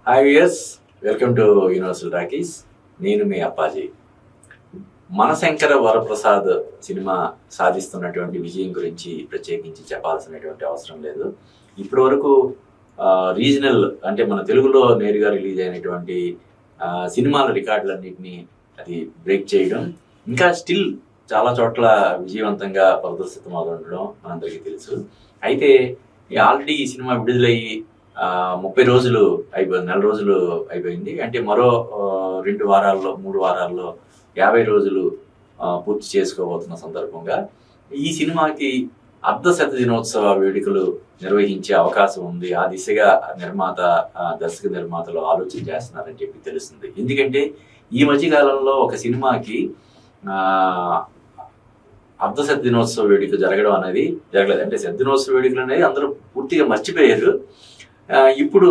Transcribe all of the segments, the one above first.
Hi viewers, welcome to universal talkies. నేను మీ Appaji. మనశంకర Varaprasad cinema సాధిస్తున్నటువంటి విజయం గురించి ప్రత్యేకించి చెప్పాల్సినటువంటి అవసరం లేదు. ఇప్పటి వరకు రీజనల్ అంటే మన తెలుగులో నేరుగా రిలీజ్ అయినటువంటి సినిమాల రికార్డులన్నింటినీ అది బ్రేక్ చేయడం, ఇంకా స్టిల్ చాలా చోట్ల విజయవంతంగా ప్రదర్శితం అవుతుండడం మనందరికీ తెలుసు. అయితే ఆల్రెడీ ఈ సినిమా విడుదలయ్యి 30 రోజులు అయిపోయింది, 4 రోజులు అయిపోయింది. అంటే మరో 2 వారాల్లో 3 వారాల్లో 50 రోజులు పూర్తి చేసుకోబోతున్న సందర్భంగా ఈ సినిమాకి అర్ధశత దినోత్సవ వేడుకలు నిర్వహించే అవకాశం ఉంది. ఆ దిశగా దర్శక నిర్మాతలు ఆలోచన చేస్తున్నారని చెప్పి తెలుస్తుంది. ఎందుకంటే ఈ మధ్యకాలంలో ఒక సినిమాకి అర్ధశత దినోత్సవ వేడుక జరగడం అనేది జరగలేదు. అంటే శత దినోత్సవ వేడుకలు అనేది అందరూ పూర్తిగా మర్చిపోయారు. ఇప్పుడు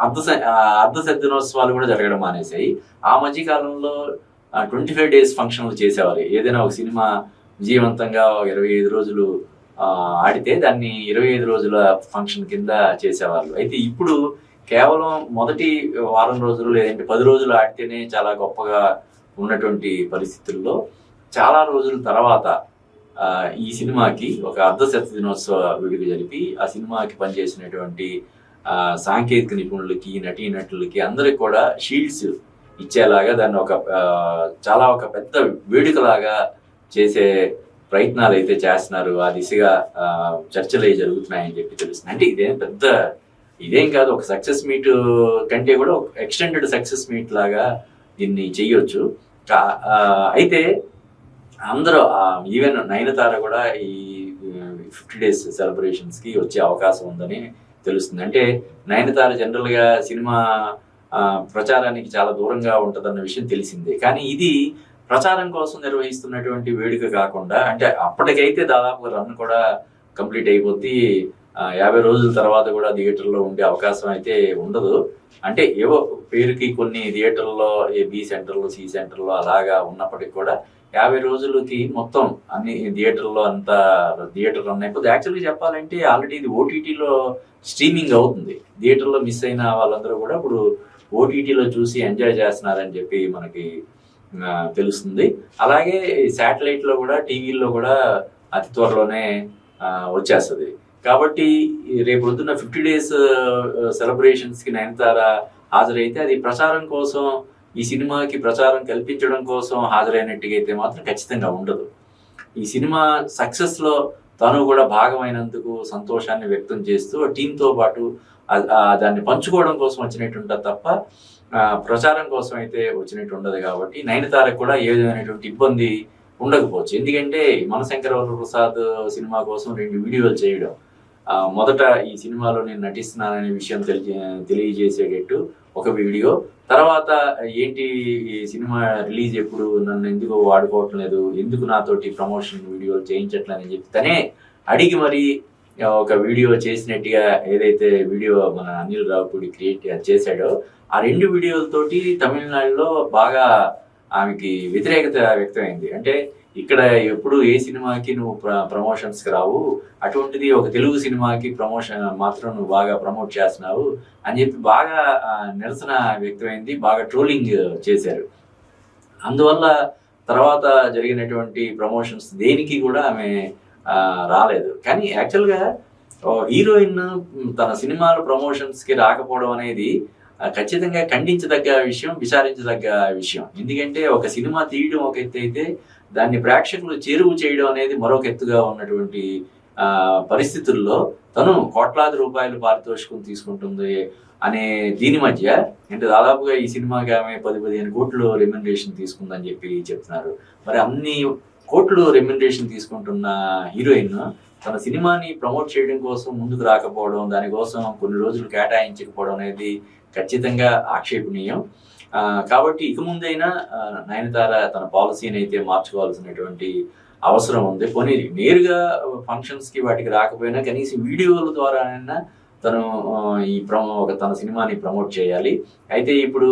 అర్ధశత దినోత్సవాలు కూడా జరగడం మానేశాయి. ఆ మధ్యకాలంలో 25 days ఫంక్షన్లు చేసేవారు. ఏదైనా ఒక సినిమా విజయవంతంగా 25 రోజులు ఆడితే దాన్ని 25 రోజుల ఫంక్షన్ కింద చేసేవాళ్ళు. అయితే ఇప్పుడు కేవలం మొదటి వారం రోజులు లేదంటే 10 రోజులు ఆడితేనే చాలా గొప్పగా ఉన్నటువంటి పరిస్థితుల్లో చాలా రోజుల తర్వాత ఈ సినిమాకి ఒక అర్ధశత దినోత్సవ వేడుక జరిపి ఆ సినిమాకి పనిచేసినటువంటి సాంకేతిక నిపుణులకి, నటీనటులకి అందరికి కూడా షీల్డ్స్ ఇచ్చేలాగా దాన్ని ఒక పెద్ద వేడుకలాగా చేసే ప్రయత్నాలు అయితే చేస్తున్నారు. ఆ దిశగా చర్చలు అవి జరుగుతున్నాయని చెప్పి తెలుస్తుంది. అంటే ఇదేం కాదు, ఒక సక్సెస్ మీట్ కంటే కూడా ఒక ఎక్స్టెండెడ్ సక్సెస్ మీట్ లాగా దీన్ని చెయ్యొచ్చు. అయితే అందరూ ఈవెన్ నయనతార కూడా ఈ 50 days సెలబ్రేషన్స్ కి వచ్చే అవకాశం ఉందని తెలుస్తుంది. అంటే నయనతార జనరల్ గా సినిమా ప్రచారానికి చాలా దూరంగా ఉంటదన్న విషయం తెలిసిందే. కానీ ఇది ప్రచారం కోసం నిర్వహిస్తున్నటువంటి వేడుక కాకుండా, అంటే అప్పటికైతే దాదాపు రన్ కూడా కంప్లీట్ అయిపోద్ది. 50 రోజుల తర్వాత కూడా థియేటర్లో ఉండే అవకాశం అయితే ఉండదు. అంటే ఏవో పేరుకి కొన్ని థియేటర్లో బి సెంటర్లు, సి సెంటర్లో అలాగా ఉన్నప్పటికీ కూడా 50 రోజులకి మొత్తం అన్ని థియేటర్లో అంతా థియేటర్ రన్ అయిపోతుంది. యాక్చువల్గా చెప్పాలంటే ఆల్రెడీ ఇది ఓటీటీలో స్ట్రీమింగ్ అవుతుంది. థియేటర్లో మిస్ అయిన వాళ్ళందరూ కూడా ఇప్పుడు ఓటీటీలో చూసి ఎంజాయ్ చేస్తున్నారని చెప్పి మనకి తెలుస్తుంది. అలాగే శాటిలైట్లో కూడా, టీవీల్లో కూడా అతి త్వరలోనే వచ్చేస్తుంది. కాబట్టి రేపు పొద్దున్న 50 days సెలబ్రేషన్స్కి నయనతార హాజరైతే అది ప్రచారం కోసం, ఈ సినిమాకి ప్రచారం కల్పించడం కోసం హాజరైనట్టుగా అయితే మాత్రం ఖచ్చితంగా ఉండదు. ఈ సినిమా సక్సెస్లో తను కూడా భాగమైనందుకు సంతోషాన్ని వ్యక్తం చేస్తూ టీంతో పాటు దాన్ని పంచుకోవడం కోసం వచ్చినట్టు ఉంటుంది తప్ప ప్రచారం కోసం అయితే వచ్చినట్టు ఉండదు. కాబట్టి నయనతారకు కూడా ఏ విధమైనటువంటి ఇబ్బంది ఉండకపోవచ్చు. ఎందుకంటే మనశంకర వరప్రసాద్ సినిమా కోసం 2 వీడియోలు చేయడం, మొదట ఈ సినిమాలో నేను నటిస్తున్నాననే విషయం తెలియజేసేటట్టు ఒక వీడియో, తర్వాత ఏంటి ఈ సినిమా రిలీజ్ ఎప్పుడు, నన్ను ఎందుకు వాడుకోవటం లేదు, ఎందుకు నాతోటి ప్రమోషన్ వీడియోలు చేయించట్లేదని చెప్పి తనే అడిగి మరి ఒక వీడియో చేసినట్టుగా ఏదైతే వీడియో మన అనిల్ రావుపూడి క్రియేట్ చేశాడో ఆ 2 వీడియోలతోటి తమిళనాడులో బాగా ఆమెకి వ్యతిరేకత వ్యక్తమైంది. అంటే ఇక్కడ ఎప్పుడు ఏ సినిమాకి నువ్వు ప్రమోషన్స్కి రావు, అటువంటిది ఒక తెలుగు సినిమాకి ప్రమోషన్ మాత్రం నువ్వు బాగా ప్రమోట్ చేస్తున్నావు అని చెప్పి బాగా నిరసన వ్యక్తమైంది, బాగా ట్రోలింగ్ చేశారు. అందువల్ల తర్వాత జరిగినటువంటి ప్రమోషన్స్ దేనికి కూడా ఆమె రాలేదు. కానీ యాక్చువల్గా హీరోయిన్ తన సినిమాల ప్రమోషన్స్కి రాకపోవడం అనేది ఖచ్చితంగా ఖండించదగ్గ విషయం, విచారించదగ్గ విషయం. ఎందుకంటే ఒక సినిమా తీయడం ఒక ఎత్తు అయితే దాన్ని ప్రేక్షకులు చేరువ చేయడం అనేది మరొక ఎత్తుగా ఉన్నటువంటి పరిస్థితుల్లో తను కోట్లాది రూపాయలు పారితోషికం తీసుకుంటుంది అనే దీని మధ్య, అంటే దాదాపుగా ఈ సినిమాకి ఆమె 10-15 కోట్లు రెమ్యునరేషన్ తీసుకుందని చెప్పి చెప్తున్నారు. మరి అన్ని కోట్లు రెమ్యునరేషన్ తీసుకుంటున్న హీరోయిన్ తన సినిమాని ప్రమోట్ చేయడం కోసం ముందుకు రాకపోవడం, దానికోసం కొన్ని రోజులు కేటాయించకపోవడం అనేది ఖచ్చితంగా ఆక్షేపణీయం. కాబట్టి ఇక ముందైనా నయనతార తన పాలసీని అయితే మార్చుకోవాల్సినటువంటి అవసరం ఉంది. పోనీ నేరుగా ఫంక్షన్స్కి వాటికి రాకపోయినా కనీసం వీడియోల ద్వారానైనా తను తన సినిమాని ప్రమోట్ చేయాలి. అయితే ఇప్పుడు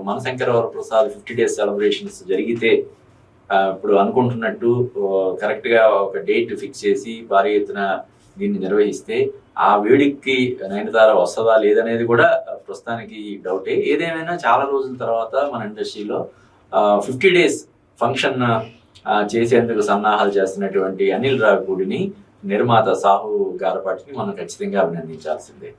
మనశంకర వరప్రసాద్ 50 days సెలబ్రేషన్స్ జరిగితే ఇప్పుడు అనుకుంటున్నట్టు కరెక్ట్గా ఒక డేట్ ఫిక్స్ చేసి భారీ ఎత్తున దీన్ని నిర్వహిస్తే ఆ వేడికి నయనతార వస్తుందా లేదనేది కూడా ప్రస్తుతానికి డౌటే. ఏదేమైనా చాలా రోజుల తర్వాత మన ఇండస్ట్రీలో 50 డేస్ ఫంక్షన్ చేసేందుకు సన్నాహాలు చేస్తున్నటువంటి అనిల్ రావిపూడిని, నిర్మాత సాహు గారపాటిని మనం ఖచ్చితంగా అభినందించాల్సిందే.